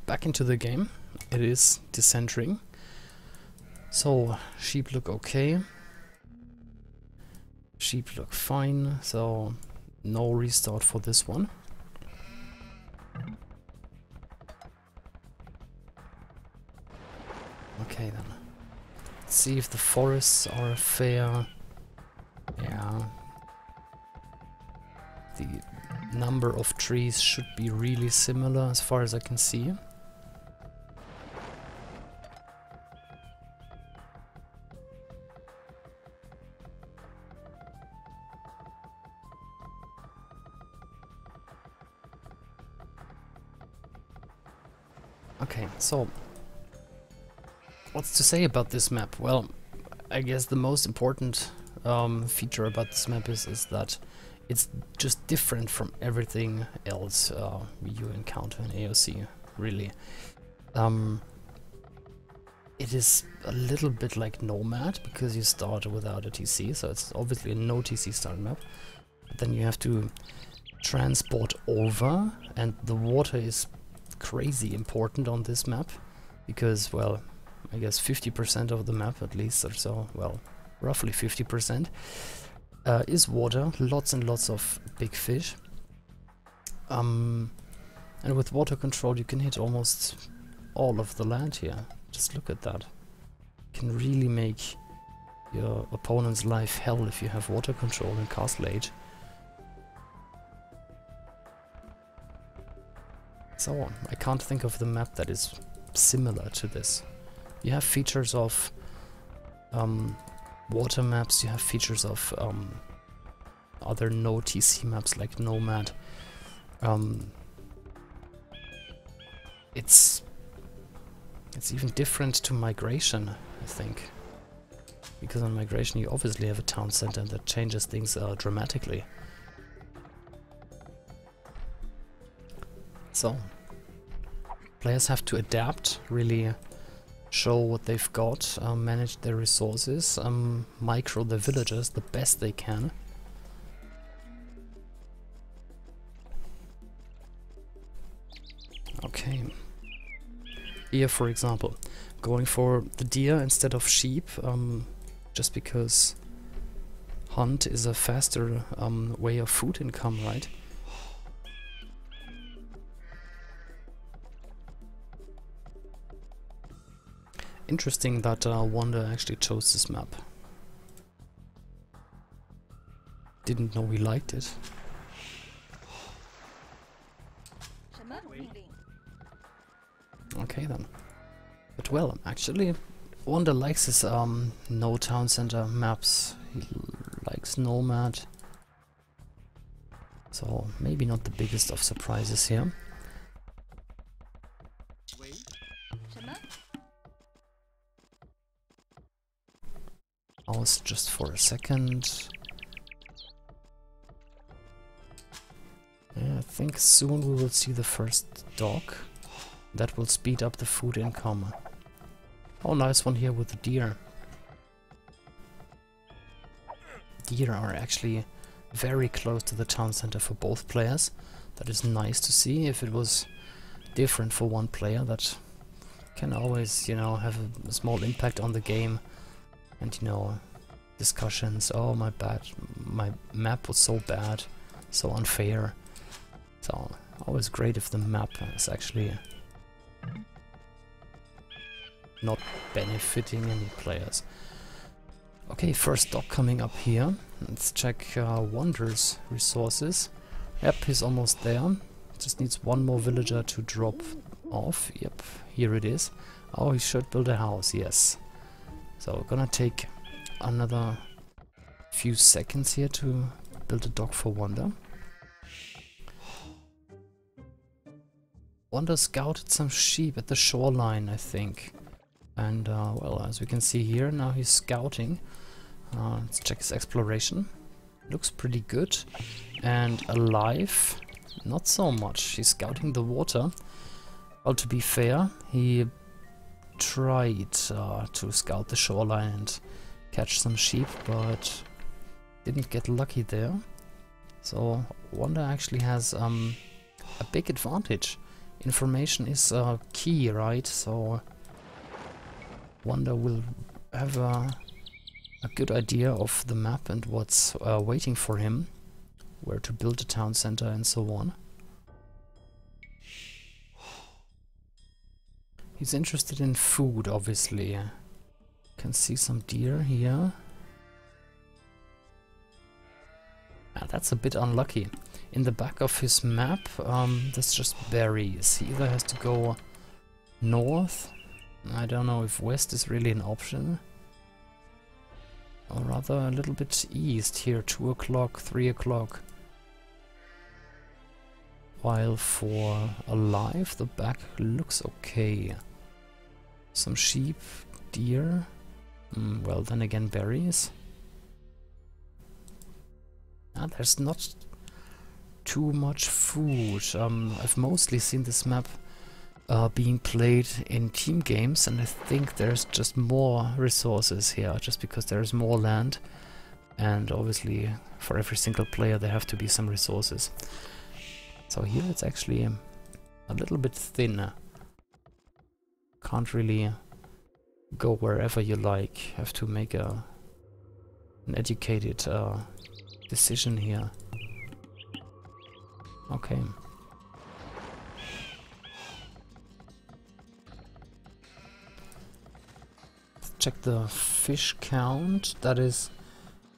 back into the game. It is decentering. So, sheep look okay. Sheep look fine, so no restart for this one. Okay then. Let's see if the forests are fair. Yeah. The number of trees should be really similar as far as I can see. Okay, so what's to say about this map? Well, I guess the most important feature about this map is that it's just different from everything else you encounter in AOC, really. It is a little bit like Nomad, because you start without a TC, so it's obviously a no TC start map. But then you have to transport over, and the water is crazy important on this map, because, well, I guess 50% of the map at least, or so, well, roughly 50%, is water, lots and lots of big fish. And with water control you can hit almost all of the land here. Just look at that. You can really make your opponent's life hell if you have water control in Castle Age. So, I can't think of the map that is similar to this. You have features of water maps, you have features of other no TC maps like Nomad. It's even different to Migration, I think. Because on Migration you obviously have a town center that changes things dramatically. So, players have to adapt, really show what they've got, manage their resources, micro the villagers the best they can. Okay. Here, for example, going for the deer instead of sheep, just because hunt is a faster way of food income, right? Interesting that Wanda actually chose this map. Didn't know we liked it. Okay then. But well, actually, Wanda likes his no town center maps. He likes Nomad. So maybe not the biggest of surprises here. Pause just for a second. Yeah, I think soon we will see the first dog. That will speed up the food income. Oh, nice one here with the deer. Deer are actually very close to the town center for both players. That is nice to see. If it was different for one player, that can always, you know, have a small impact on the game. And, you know, discussions, oh my map was so bad, so unfair. So, always great if the map is actually not benefiting any players. Okay, first dog coming up here. Let's check Wander's resources. Yep, he's almost there. Just needs one more villager to drop off. Yep, here it is. Oh, he should build a house, yes. So we're gonna take another few seconds here to build a dock for Wanda. Wanda scouted some sheep at the shoreline, I think. And well, as we can see here, now he's scouting. Let's check his exploration. Looks pretty good. And alive, not so much. He's scouting the water. Well, to be fair, he tried to scout the shoreline and catch some sheep, but didn't get lucky there. So Wanda actually has a big advantage. information is key, right? So Wonder will have a good idea of the map and what's waiting for him, where to build a town center and so on. He's interested in food, obviously. Can see some deer here. Ah, that's a bit unlucky. In the back of his map, there's just berries. He either has to go north. I don't know if west is really an option. Or rather a little bit east here, 2 o'clock, 3 o'clock. While for alive, the back looks okay. Some sheep, deer. Well, then again, berries. There's not too much food. I've mostly seen this map being played in team games, and I think there's just more resources here, just because there's more land, and obviously for every single player there have to be some resources. So here it's actually a little bit thinner. Can't really go wherever you like. Have to make an educated decision here. Okay. Let's check the fish count. That is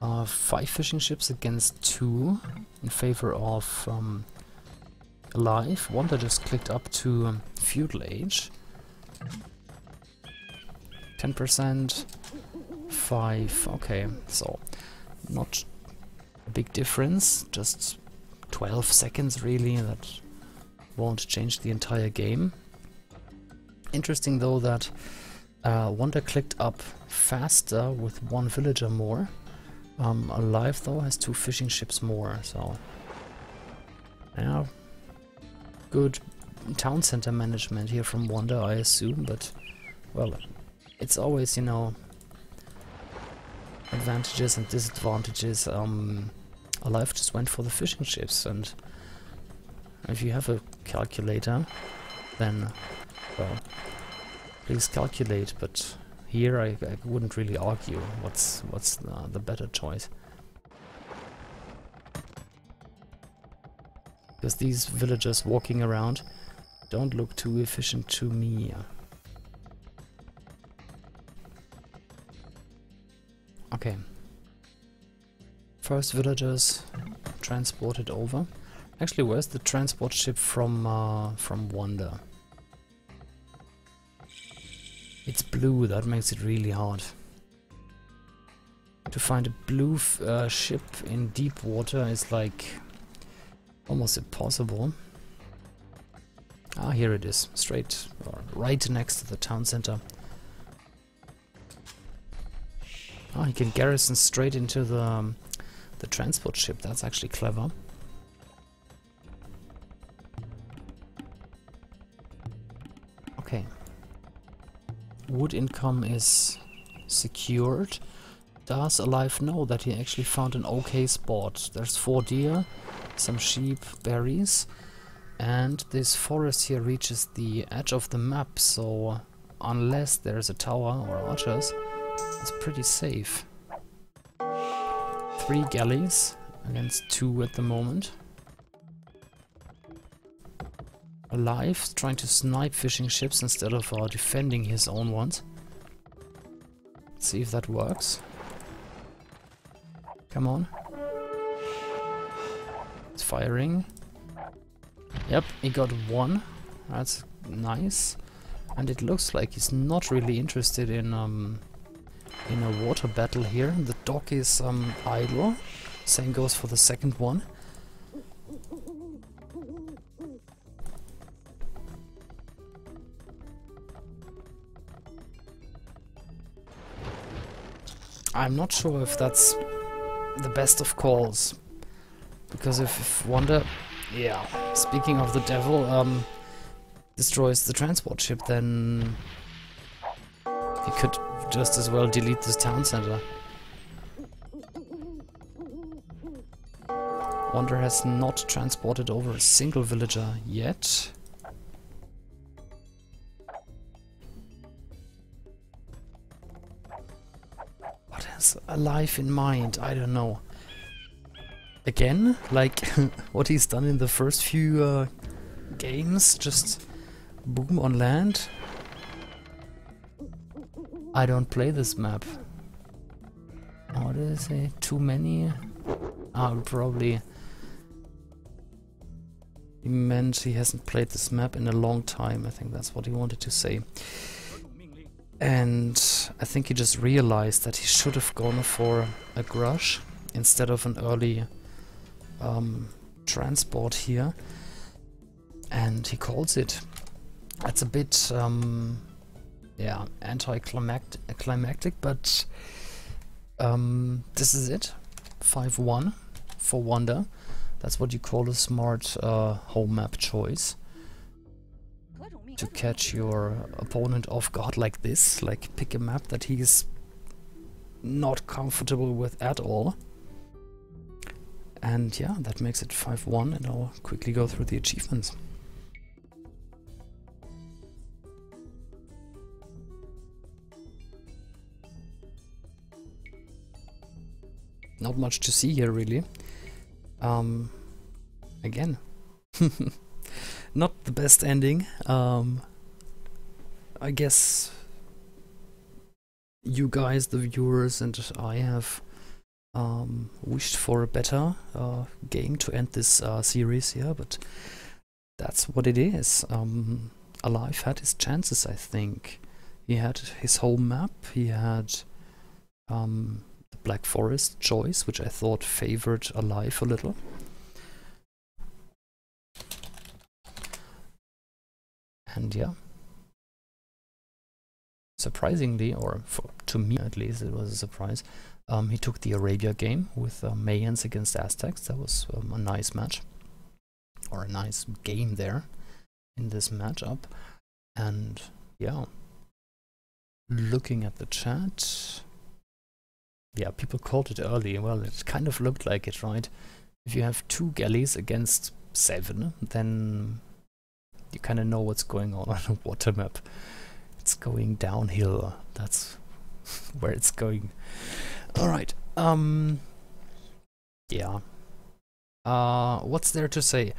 5 fishing ships against 2 in favor of alive. One that just clicked up to feudal age. 10%, 5, okay, so not a big difference, just 12 seconds really, that won't change the entire game. Interesting though that Wonder clicked up faster with 1 villager more. Alive though has 2 fishing ships more, so yeah, good town center management here from Wonder, I assume, but well, it's always, you know, advantages and disadvantages. Alive just went for the fishing ships, and if you have a calculator, then, well, please calculate, but here I wouldn't really argue what's the better choice. Because these villagers walking around don't look too efficient to me. Okay. First villagers transported over. Actually, where's the transport ship from Wonder? It's blue, that makes it really hard. To find a blue ship in deep water is like almost impossible. Ah, here it is, straight, or right next to the town center. Oh, he can garrison straight into the transport ship. That's actually clever. Okay. Wood income is secured. Does Alive know that he actually found an okay spot? There's 4 deer, some sheep, berries, and this forest here reaches the edge of the map, so unless there's a tower or archers, it's pretty safe. 3 galleys against 2 at the moment. Alive, trying to snipe fishing ships instead of defending his own ones. Let's see if that works. Come on. It's firing. Yep, he got 1. That's nice. And it looks like he's not really interested in a water battle here. The dock is idle. Same goes for the second one. I'm not sure if that's the best of calls, because if Wonder, yeah, speaking of the devil, destroys the transport ship, then he could just as well delete this town center. Wonder has not transported over a single villager yet. has a life in mind, I don't know. Again, like what he's done in the first few games, just boom on land. I don't play this map. What did I say? Too many? Probably he meant he hasn't played this map in a long time. I think that's what he wanted to say. And I think he just realized that he should have gone for a Grush instead of an early transport here. And he calls it. That's a bit, yeah, anticlimactic, but this is it. 5-1 for Wonder. That's what you call a smart home map choice. To catch your opponent off guard like this, like pick a map that he's not comfortable with at all. And yeah, that makes it 5-1, and I'll quickly go through the achievements. Not much to see here, really. Again, not the best ending. I guess you guys, the viewers, and I have wished for a better game to end this series here, but that's what it is. Alive had his chances, I think. He had his home map, he had the Black Forest choice, which I thought favored Alive a little. And yeah, surprisingly, or to me at least, it was a surprise. He took the Arabia game with Mayans against Aztecs. That was a nice match, or a nice game there in this matchup. And yeah, looking at the chat, yeah, people called it early. Well, it kind of looked like it, right? If you have 2 galleys against 7, then you kind of know what's going on a water map. It's going downhill. That's where it's going. Alright. Yeah. What's there to say?